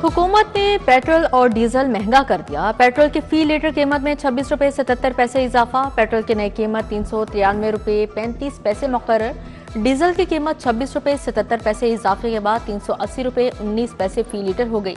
हुकूमत ने पेट्रोल और डीजल महंगा कर दिया। पेट्रोल की फी लीटर कीमत में 26 रुपये 77 पैसे इजाफा। पेट्रोल की नई कीमत 393 रुपये 35 पैसे मुकर्रर। डीजल की कीमत 26 रुपये 77 पैसे इजाफे के बाद 380 रुपये 19 पैसे फी लीटर हो गई।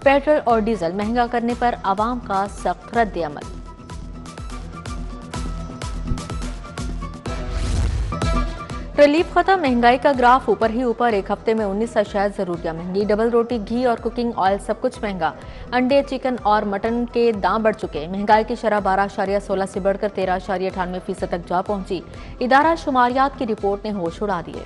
पेट्रोल और डीजल महंगा करने पर आवाम का सख्त रद्द अमल। रिलीफ खत्म, महंगाई का ग्राफ ऊपर ही ऊपर। एक हफ्ते में 19 अशिया जरूरिया महंगी। डबल रोटी, घी और कुकिंग ऑयल सब कुछ महंगा। अंडे, चिकन और मटन के दाम बढ़ चुके। महंगाई की शरह 12.16 से बढ़कर 13.98% तक जा पहुंची। इदारा शुमारियात की रिपोर्ट ने होश उड़ा दिए।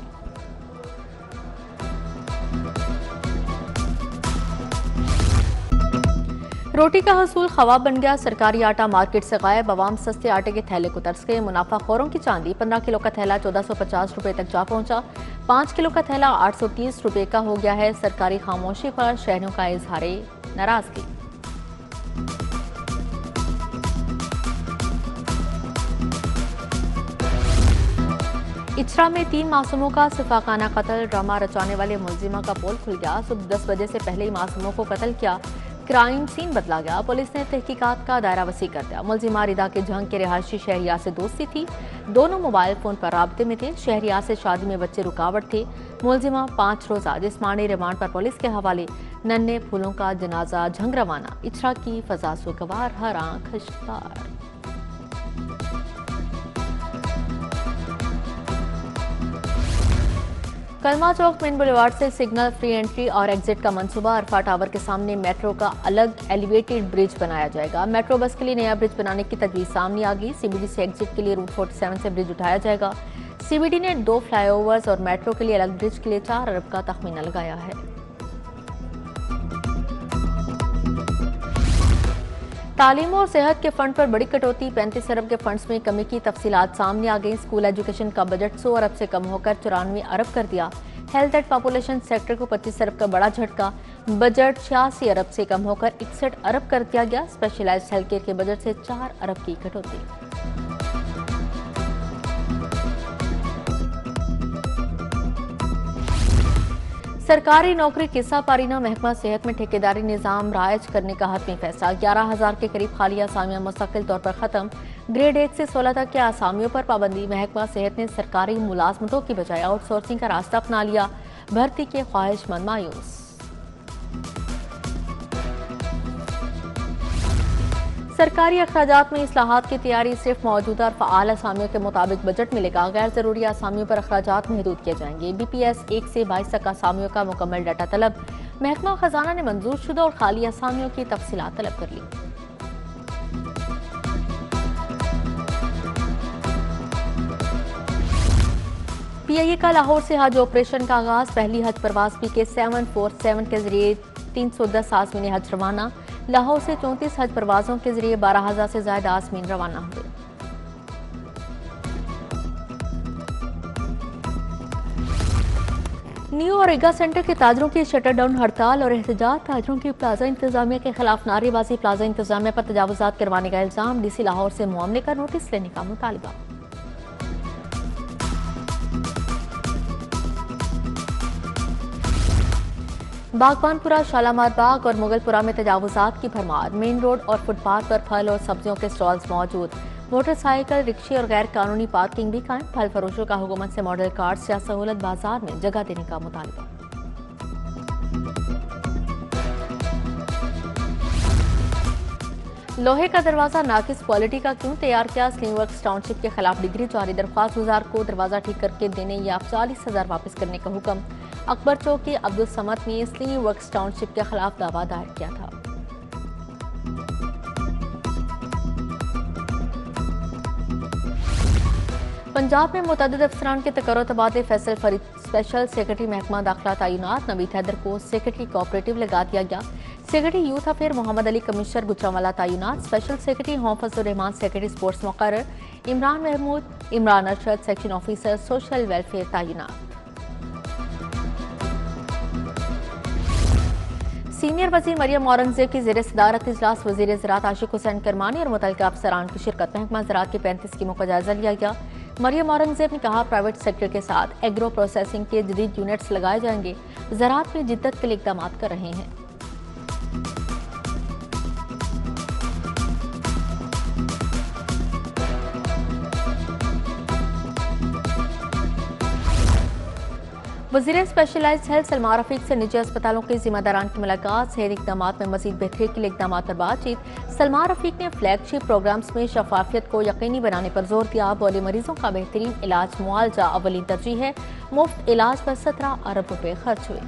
रोटी का हसूल ख्वाब बन गया। सरकारी आटा मार्केट से गायब। अवाम सस्ते आटे के थैले को तरस गए। मुनाफाखोरों की चांदी। 15 किलो का थैला 1450 रुपए तक जा पहुंचा। 5 किलो का थैला 830 रुपए का हो गया है। सरकारी खामोशी पर शहरियों का इजहार नाराजगी। इचरा में 3 मासूमों का सिफाकाना कत्ल। ड्रामा रचाने वाले मुलजिमा का पोल खुल गया। सुबह 10 बजे से पहले ही मासूमों को कत्ल किया। क्राइम सीन बदला गया। पुलिस ने तहकीकात का दायरा वसी कर दिया। मुलजिमा रिदा के जंग के रिहायशी शहरियार से दोस्ती थी। दोनों मोबाइल फोन पर राब्ते में थे। शहरियार से शादी में बच्चे रुकावट थे। मुलजिमा 5 रोजा जिस्मानी रिमांड पर पुलिस के हवाले। नन्हे फूलों का जनाजा झंग रवाना। इचरा की फजा सुगवार, हर आंख खुशबार। कलमा चौक मेन बुलेवार्ड से सिग्नल फ्री एंट्री और एग्जिट का मंसूबा। अरफा टावर के सामने मेट्रो का अलग एलिवेटेड ब्रिज बनाया जाएगा। मेट्रो बस के लिए नया ब्रिज बनाने की तजवीज सामने आ गई। सीबीडी से एग्जिट के लिए रूट 47 से ब्रिज उठाया जाएगा। सीबीडी ने 2 फ्लाईओवर्स और मेट्रो के लिए अलग ब्रिज के लिए 4 अरब का तखमीना लगाया है। तालीम और सेहत के फंड पर बड़ी कटौती। 35 अरब के फंड्स में कमी की तफसीलात सामने आ गई। स्कूल एजुकेशन का बजट 100 अरब से कम होकर 94 अरब कर दिया। हेल्थ एंड पॉपुलेशन सेक्टर को 25 अरब का बड़ा झटका। बजट 86 अरब से कम होकर 61 अरब कर दिया गया। स्पेशलाइज्ड हेल्थ केयर के बजट से 4 अरब की कटौती। सरकारी नौकरी किस्सा पारीना। महकमा सेहत में ठेकेदारी निज़ाम राइज करने का हतमी फैसला। 11,000 के करीब खाली आसामियां मुस्तकिल तौर पर खत्म। ग्रेड 1 से 16 तक के आसामियों पर पाबंदी। महकमा सेहत ने सरकारी मुलाजमतों की बजाय आउटसोर्सिंग का रास्ता अपना लिया। भर्ती के ख्वाहिशमंद मायूस। सरकारी अखराजात में इस्लाहात की तैयारी। सिर्फ मौजूदा और फ़आल असामियों के मुताबिक बजट मिलेगा। गैर ज़रूरी असामियों पर अखराजात महदूद किए जाएंगे। BPS 1 से 22 तक असामियों का मुकम्मल डाटा तलब। महकमा खजाना ने मंजूर शुदा और खाली असामियों की तफसीलात तलब कर ली। PIA का लाहौर से हज ऑपरेशन का आगाज। पहली हज परवाज PK 747 के जरिए 310 आज़मीन हज रवाना। लाहौर से 34 हज परवाजों के जरिए 12,000 से ज्यादा आज़मीन रवाना हुए। न्यू और ईगा सेंटर के ताजरों की शटर डाउन हड़ताल और एहतजाज। ताजरों की प्लाजा इंतजामिया के खिलाफ नारेबाजी। प्लाजा इंतजामिया पर तजावुजात करवाने का इल्जाम। DC लाहौर से मामले का नोटिस लेने का मुतालबा। बागबानपुरा, शालामार बाग और मुगलपुरा में तजावुजात की भरमार। मेन रोड और फुटपाथ पर फल और सब्जियों के स्टॉल्स मौजूद। मोटरसाइकिल, रिक्शे और गैर कानूनी पार्किंग भी कायम। फल फरोशों का हुकूमत से मॉडल कार्ड्स या सहूलत बाजार में जगह देने का मुतालबा। लोहे का दरवाजा नाकिस क्वालिटी का क्यों तैयार किया। स्लीम वर्क्स टाउनशिप के खिलाफ डिग्री जारी। दरख्वास्त गुजार को दरवाजा ठीक करके देने या 40,000 वापस करने का हुक्म। अकबर चौक के अब्दुल समद ने स्लीम वर्क्स टाउनशिप के खिलाफ दावा दायर किया था। पंजाब में मुतअद्दिद अफसरान के तकर्रुर तबादले। फैसल फरीद स्पेशल सेक्रेटरी महकमा दाखिला तैनात। नवीद हैदर को सेक्रेटरी कोऑपरेटिव लगा दिया गया। Secretary youth affair Mohammad Ali commissioner Gujranwala तैनात। Special secretary home Fazal Rehman secretary sports मुकर्रर। Imran Mahmood, Imran Arshad section officer social welfare तैनात। सीनियर वजीर मरियम औरंगजेब की ज़ेर सदारत इजलास। वजीर ज़राअत आशिक हुसैन करमानी और मुतल्लिका अफसरान की शिरकत। महकमा ज़राअत की 35 स्कीमों का जायजा लिया गया। मरियम औरंगजेब ने कहा, प्राइवेट सेक्टर के साथ एग्रो प्रोसेसिंग के जदीद यूनिट्स लगाए जाएंगे। ज़राअत में जिद्दत के लिए इक़दाम कर रहे हैं। वज़ीर स्पेशलाइज्ड हेल्थ सलमान रफीक से निजी अस्पतालों के जिम्मेदारान की मुलाकात, सेहत इकदाम में मजीद बेहतरी के लिए इकदाम पर बातचीत। सलमान रफीक ने फ्लैगशिप प्रोग्राम्स में शफाफियत को यकीनी बनाने पर जोर दिया। बोले मरीजों का बेहतरीन इलाज मुआवजा अवलीन तरजीह है। मुफ्त इलाज पर 17 अरब रुपए खर्च हुए।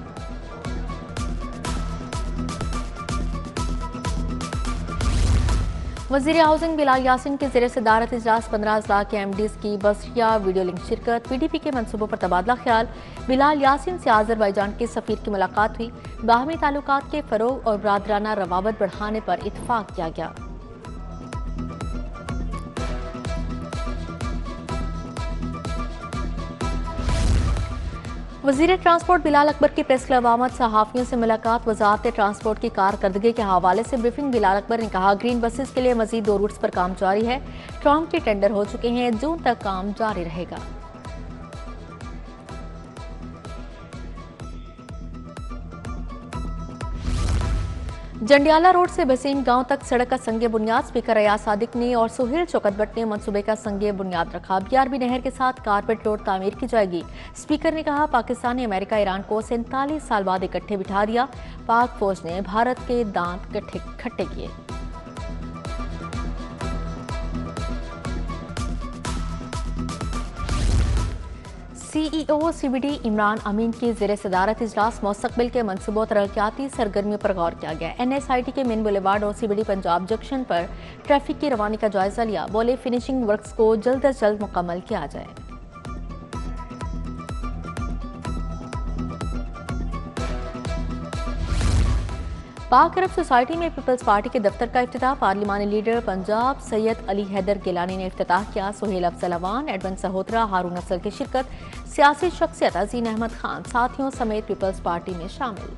वज़ीर हाउसिंग बिलाल यासीन के ज़रिए सदारत इजलास 15 अजला के MDs की बसरिया वीडियो लिंक शिरकत। PDP के मनसूबों पर तबादला ख्याल। बिलाल यासीन से आज़रबाईजान के सफ़ीर की मुलाकात हुई। बाहमी ताल्लुकात के फ़रोग और बरादराना रवाबत बढ़ाने पर इत्तफाक किया गया। वज़ीर ट्रांसपोर्ट बिलाल अकबर की प्रेस क्लब आमद, सहाफ़ियों से मुलाकात। वज़ारत ट्रांसपोर्ट की कारकर्दगी के हवाले से ब्रीफिंग। बिलाल अकबर ने कहा, ग्रीन बसेस के लिए मजीद 2 रूट्स पर काम जारी है। ट्राम के टेंडर हो चुके हैं, जून तक काम जारी रहेगा। जंडियाला रोड से बसीन गांव तक सड़क का संगे बुनियाद। स्पीकर अयाज सादिक ने और सुहेल चौकत भट्ट ने मंसूबे का संगे बुनियाद रखा। BRB नहर के साथ कारपेट रोड तामीर की जाएगी। स्पीकर ने कहा, पाकिस्तान ने अमेरिका ईरान को 47 साल बाद इकट्ठे बिठा दिया। पाक फौज ने भारत के दांत खट्टे किए। CEO CBD इमरान अमीन की ज़ेर सदारत इजलास। मुस्तक़बिल के मनसूबों तरक्याती सरगर्मियों पर गौर किया गया। NSIT के मेन बुलेवार्ड और CBD पंजाब जंक्शन पर ट्रैफिक की रवानी का जायजा लिया। बोले फिनिशिंग वर्क्स को जल्द अज जल्द मुकम्मल किया जाए। पाक अरब सोसाइटी में पीपल्स पार्टी के दफ्तर का इफ्तिताह। पार्लिमानी लीडर पंजाब सैयद अली हैदर गिलानी ने इफ्तिताह किया। सुहेल अफजल अवान, एडवन सहोत्रा, हारून अफजल की शिरकत। सियासी शख्सियत अजीन अहमद खान साथियों समेत पीपल्स पार्टी में शामिल।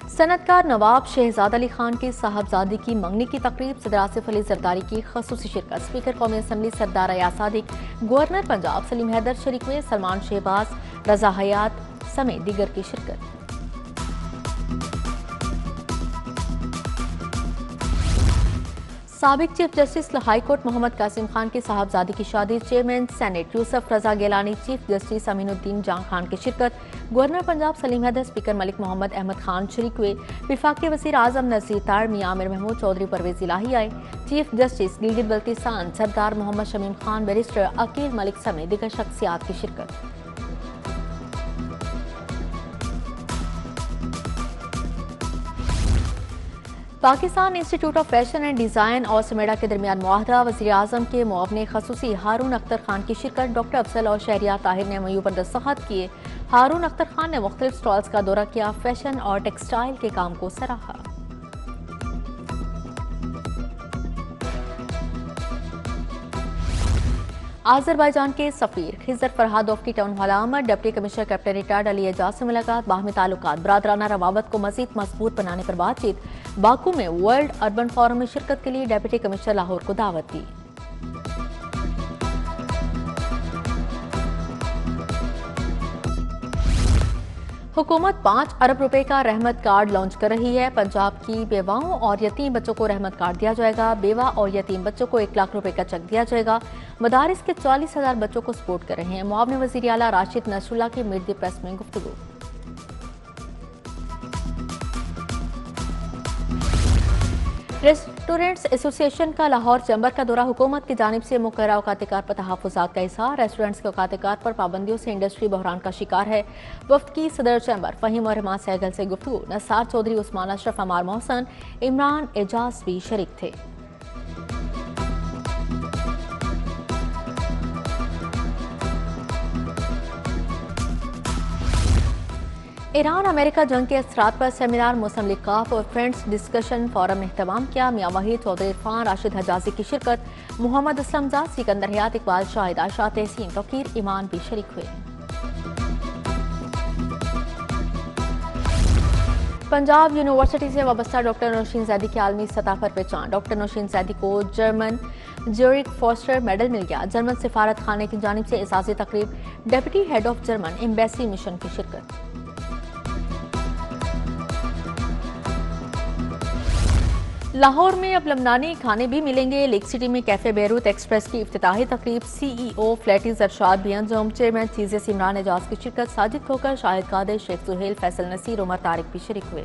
सनतकार नवाब शहजाद अली खान की साहबजादी की मंगनी की तकरीब। सदर आसिफ अली जरदारी की खसूसी शिरकत। स्पीकर कौमी असम्बली सरदार अयाज सादिक, गवर्नर पंजाब सलीम हैदर शरीक हुए। सलमान शहबाज, रजा हयात समेत दीगर की शिरकत। साबिक chief justice high court Mohammad Qasim Khan की साहबजादी की शादी। Chairman senate Yousuf Raza Gilani, chief justice Aminuddin Jan Khan की शिरकत। गवर्नर पंजाब सलीम हैदर, स्पीकर मलिक मोहम्मद अहमद खान शरीक हुए। विफाकी वज़ीर आज़म नज़ीर तार, मियां आमिर महमूद चौधरी, परवेज इलाही आए। चीफ जस्टिस गिलगित बल्तिस्तान सरदार मोहम्मद शमीम खान, बैरिस्टर अकील मलिक समेत दीगर शख्सियात की शिरकत। Pakistan institute of fashion and design और समेड़ा के दरमियान मुआहदा। वज़ीर आज़म के मुआवने खसूसी हारून अख्तर खान की शिरकत। डॉक्टर अफजल और शहरियार ताहिर ने MOU पर दस्तखत किए। हारून अख्तर खान ने मुख्तलिफ स्टॉल्स का दौरा किया। फैशन और टेक्सटाइल के काम को सराहा। आज़रबाईजान के सफ़ीर खिज़र फरहादोव की टाउन हॉल आमद। Deputy commissioner captain retired Ali Ejaz से मुलाकात। बाहमी ताल्लुकात, बरादराना रवाबत को मजीद मजबूत बनाने पर बातचीत। बाकू में वर्ल्ड अर्बन फोरम में शिरकत के लिए डिप्टी कमिश्नर लाहौर को दावत दी। हुकूमत 5 अरब रुपए का रहमत कार्ड लॉन्च कर रही है। पंजाब की बेवाओं और यतीम बच्चों को रहमत कार्ड दिया जाएगा। बेवा और यतीम बच्चों को 1 लाख रुपए का चेक दिया जाएगा। मदारिस के 40,000 बच्चों को सपोर्ट कर रहे हैं। मुआविन वज़ीर आला राशिद नसरुल्लाह की मीट द प्रेस में गुफ्तगू। रेस्टोरेंट्स एसोसिएशन का लाहौर चैम्बर का दौरा। हुकूमत की जानिब से मुकर्रर औकात-ए-कार पर तहफ़्फ़ुज़ात का इज़हार। रेस्टोरेंट्स के औकात-ए-कार पर पाबंदियों से इंडस्ट्री बहरान का शिकार है। वफ्द की सदर चैम्बर फ़हीम और रहमान सहगल से गुफ्तगू। नसार चौधरी, उस्मान अशरफ, अमार मोहसन, इमरान एजाज भी शरीक थे। ईरान अमेरिका जंग के असरात पर सेमिनार। मुस्लिम लीग काफ और फ्रेंड्स डिस्कशन फोरम ने एहतमाम किया। मियां वहीद, चौधरी इरफान, राशिद हजाजी की शिरकत। मोहम्मद असलमजाद, सिकंदर हयात, इकबाल शाहिद, आशा तहसीन, तौकीर ईमान भी शरीक हुए। पंजाब यूनिवर्सिटी से वाबस्ता डॉक्टर नौशीन जैदी की आलमी सतह पर पहचान। डॉक्टर नौशीन जैदी को जर्मन ज्यूरिख फोस्टर मेडल मिल गया। जर्मन सिफारत खाने की जानिब से एजाज़ी तकरीब। Deputy head of German embassy mission की शिरकत। लाहौर में अब लमनानी खाने भी मिलेंगे। लेक सिटी में कैफे बेरूत एक्सप्रेस की इफ्तिताही तकरीब CEO फ्लैटीज अरशाद भी अंजुम, चेयरमैन CZ इमरान एजाज की शिरकत, साजिद खोकर, शाहिद कादिर, शेख सुहेल, फैसल नसीर, उमर तारिक भी शरीक हुए।